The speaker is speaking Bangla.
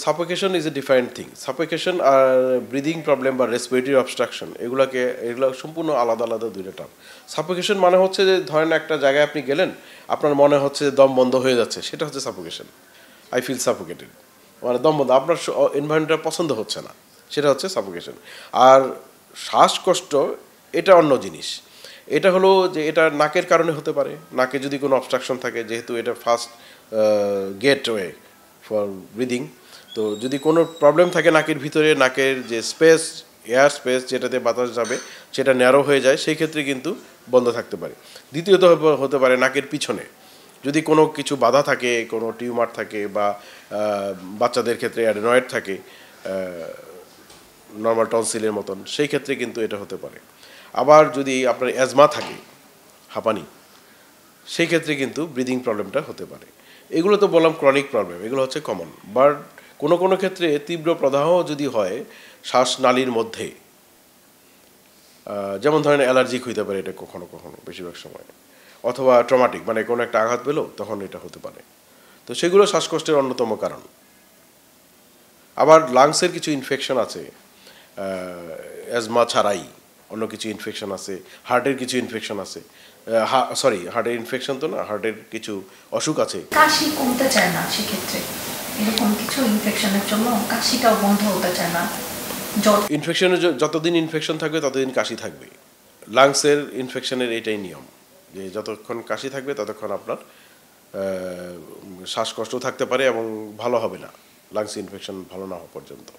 Suffocation is a different thing. Suffocation আর ব্রিদিং প্রবলেম বা রেসপিরেটরি অবস্ট্রাকশন এগুলো সম্পূর্ণ আলাদা আলাদা দুইটা টার্ম। সাফোকেশন মানে হচ্ছে যে ধরেন একটা জায়গায় আপনি গেলেন, আপনার মনে হচ্ছে যে দম বন্ধ হয়ে যাচ্ছে, সেটা হচ্ছে সাফোকেশন। আই ফিল সাফোকেটেড, মানে দম বন্ধ, আপনার এনভায়রনমেন্টটা পছন্দ হচ্ছে না, সেটা হচ্ছে সাফোকেশন। আর শ্বাসকষ্ট এটা অন্য জিনিস। এটা হলো যে এটা নাকের কারণে হতে পারে, নাকে যদি কোনো অবস্ট্রাকশন থাকে, যেহেতু এটা ফার্স্ট গেটওয়ে ফর ব্রিদিং। তো যদি কোনো প্রবলেম থাকে নাকের ভিতরে, নাকের যে স্পেস, এয়ার স্পেস যেটাতে বাতাস যাবে সেটা ন্যারো হয়ে যায়, সেই ক্ষেত্রে কিন্তু বন্ধ থাকতে পারে। দ্বিতীয়ত হতে পারে নাকের পিছনে যদি কোনো কিছু বাধা থাকে, কোনো টিউমার থাকে, বা বাচ্চাদের ক্ষেত্রে অ্যাডেনয়েড থাকে নর্মাল টনসিলের মতন, সেই ক্ষেত্রে কিন্তু এটা হতে পারে। আবার যদি আপনার অ্যাজমা থাকে, হাঁপানি, সেই ক্ষেত্রে কিন্তু ব্রিদিং প্রবলেমটা হতে পারে। এগুলো তো বললাম ক্রনিক প্রবলেম, এগুলো হচ্ছে কমন। বাট কোনো কোনো ক্ষেত্রে তীব্র প্রদাহ যদি হয় শ্বাসনালীর মধ্যে, যেমন ধরেন অ্যালার্জিক হইতে পারে এটা কখনো কখনো, বেশিরভাগ সময়, অথবা ট্রমাটিক মানে কোনো একটা আঘাত পেলো, তখন এটা হতে পারে। তো সেগুলো শ্বাসকষ্টের অন্যতম কারণ। আবার লাংসের কিছু ইনফেকশন আছে, অ্যাজমা ছাড়াই অন্য কিছু ইনফেকশন আছে, হার্টের কিছু ইনফেকশন আছে, হার্টের ইনফেকশন তো না, হার্টের কিছু অসুখ আছে। কাশি কমতে চায় না, সেক্ষেত্রে এরকম কিছু ইনফেকশনের জন্য কাশিটাও বন্ধ হতে চায় না। ইনফেকশনের যতদিন ইনফেকশন থাকবে ততদিন কাশি থাকবে। লাংসের ইনফেকশনের এটাই নিয়ম, যে যতক্ষণ কাশি থাকবে ততক্ষণ আপনার শ্বাসকষ্ট থাকতে পারে এবং ভালো হবে না, লাংস ইনফেকশন ভালো না হওয়া পর্যন্ত।